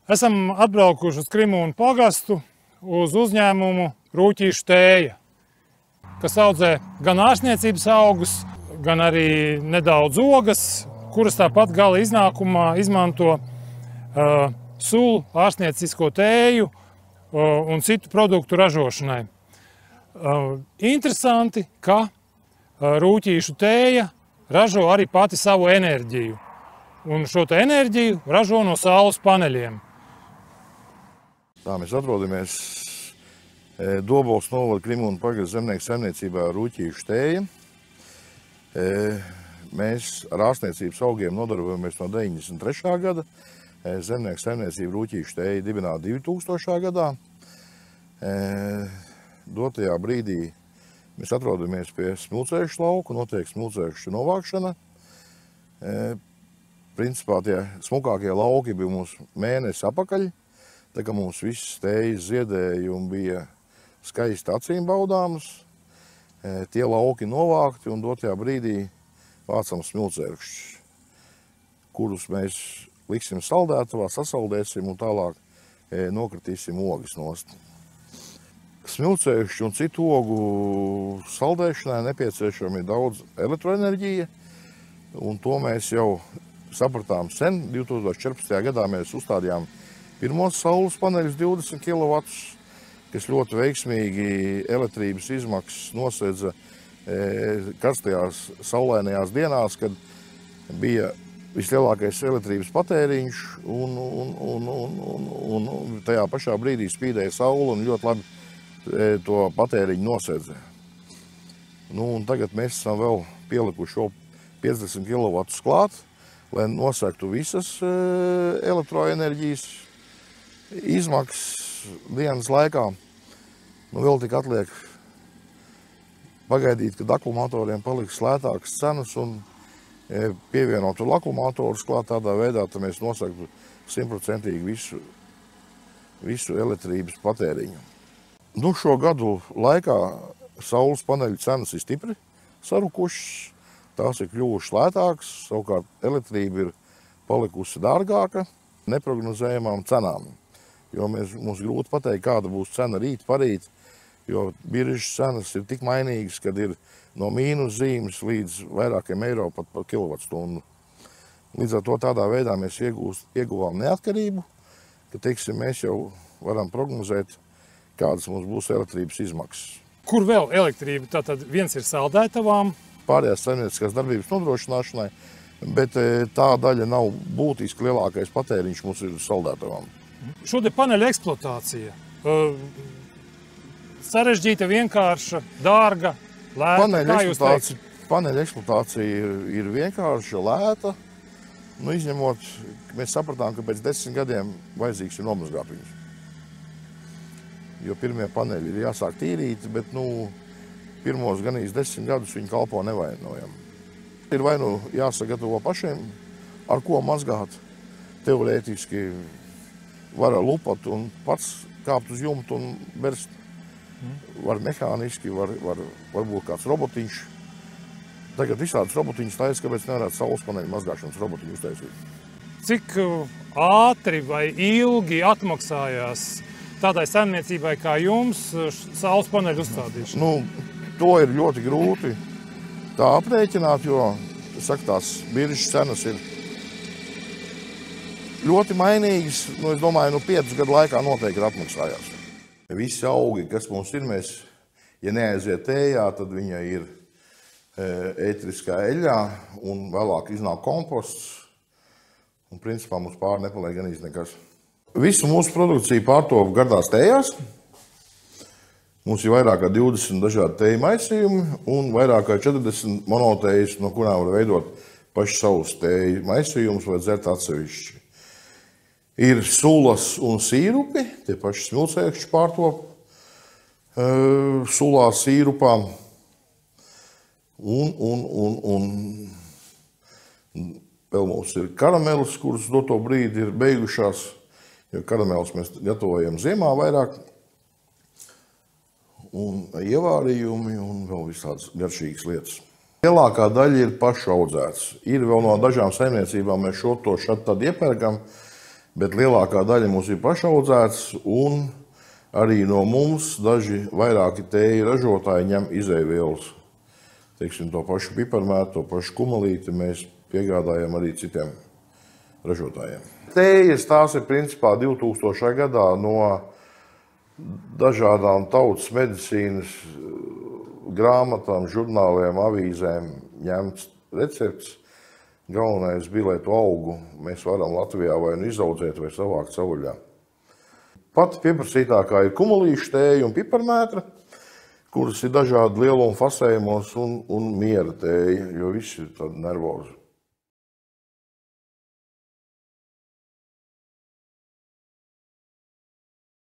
Esam atbraukuši uz Krimūnu pagastu, uz uzņēmumu Rūķīšu tēja, kas audzē gan ārstniecības augus, gan arī nedaudz ogas, kuras tāpat gala iznākumā izmanto sulu, ārstniecisko tēju un citu produktu ražošanai. Interesanti, ka Rūķīšu tēja ražo arī pati savu enerģiju, un šo enerģiju ražo no saules paneļiem. Tā mēs atrodamies Doboles novada Krimūnu pagasta zemnieku saimniecībā Rūķīšu tēja. Mēs ar ārstniecības augiem nodarbojamies no 93. gada. Zemnieku saimniecība Rūķīšu tēja dibināta 2000. gadā. Dotajā brīdī mēs atrodamies pie smilcējušu lauku, notiek smilcējušu novākšana. Principā tie smukākie lauki bija mums mēnesi apakaļ. Tā kā mums viss tējas ziedējumi bija skaisti acīm baudāmas, tie lauki novākti un dotajā brīdī vācam smilcērkšķus, kurus mēs liksim saldētavā, sasaldēsim un tālāk nokritīsim ogas nost. Smilcērkšķu un citu ogu saldēšanai nepieciešami daudz elektroenerģija, un to mēs jau sapratām sen. 2014. gadā mēs uzstādījām pirmos saules paneļus 20 kW, kas ļoti veiksmīgi elektrības izmaksas nosedza karstajās saulainajās dienās, kad bija vislielākais elektrības patēriņš un tajā pašā brīdī spīdēja saule un ļoti labi to patēriņu nosedza. Un tagad mēs esam vēl pielikuši 50 kW klāt, lai nosektu visas elektroenerģijas izmaksas dienas laikā. Vēl tik atliek pagaidīt, kad akumulatoriem paliks lētākas cenas un pievienot akumulatorus klāt tādā veidā, tad mēs nosaktu 100% visu elektrības patēriņu. Šo gadu laikā saules paneļu cenas ir stipri sarukušas, tās ir kļuvušas lētākas, savukārt elektrība ir palikusi dārgāka neprognozējamām cenām. Jo mums grūti pateikt, kāda būs cena rīt, parīt, jo biržas cenas ir tik mainīgas, kad ir no mīnus zīmes līdz vairākiem eiro pat par kilovatstundu. Līdz ar to tādā veidā mēs ieguvām neatkarību, ka, teiksim, mēs jau varam prognozēt, kādas mums būs elektrības izmaksas. Kur vēl elektrība? Tātad viens ir saldētavām. Pārējās saimnieciskās darbības nodrošināšanai, bet tā daļa nav būtiski lielākais patēriņš mums ir saldētavām. Šo te paneļu eksploatācija sarežģīta, vienkārša, dārga, lēta. Paneļu eksploatācija ir vienkārša, lēta. Izņemot, mēs sapratām, ka pēc 10 gadiem vajadzīgs ir nomazgāt viņus. Jo pirmie paneļi ir jāsāk tīrīt, bet pirmos ganīs 10 gadus viņi kalpo nevainojam. Ir vai jāsagatavo pašiem, ar ko mazgāt. Teorētiski var lupat un pats kāpt uz jumtu un berst. Var mehāniski, varbūt kāds robotiņš. Tagad visādas robotiņas taisa, kāpēc nevarētu saules paneļu mazgāšanas robotiņu uztaisīt. Cik ātri vai ilgi atmaksājās tādai saimniecībai kā jums saules paneļu uzstādīšana? To ir ļoti grūti tā aprēķināt, jo, tās biržas cenas ir ļoti mainīgas. Es domāju, 5 gadu laikā noteikti atmaksājās. Visi augi, kas mums ir, ja neaiziet tējā, tad viņa ir ētriskā eļļā un vēlāk iznāk komposts. Un principā mums pāri nepaliek gan nekas. Visu mūsu produkciju pārtop gardās tējās. Mums ir vairāk kā 20 dažādi tēju maisījumi un vairāk kā 40 monotējas, no kurām var veidot paši savus tēju maisījumus vai dzert atsevišķi. Ir sulas un sīrupi, tie paši smilcēkšķi pārtop sulā, sīrupā. Un vēl mums ir karamelis, kuras doto brīdi ir beigušās, jo karamelis mēs gatavojam ziemā vairāk. Un ievārījumi un vēl visādas garšīgas lietas. Lielākā daļa ir pašu audzēts. Ir vēl no dažām saimniecībām mēs šo to šad tad iepērkam, bet lielākā daļa mums ir pašaudzēts, un arī no mums daži vairāki tēju ražotāji ņem izēvielas. Teiksim, to pašu piparmētu, to pašu kumelīti mēs piegādājam arī citiem ražotājiem. Tējas tās ir principā 2000. gadā no dažādām tautas medicīnas grāmatām, žurnāliem, avīzēm ņemts recepts. Galvenais bija, lai to augu mēs varam Latvijā vai nu izaudzēt vai savākt savvaļā. Pati pieprasītākā ir kumelīšu tēja un piparmētra, kuras ir dažādi lieluma fasējumos un miera tēja, jo visi ir tādi nervozi.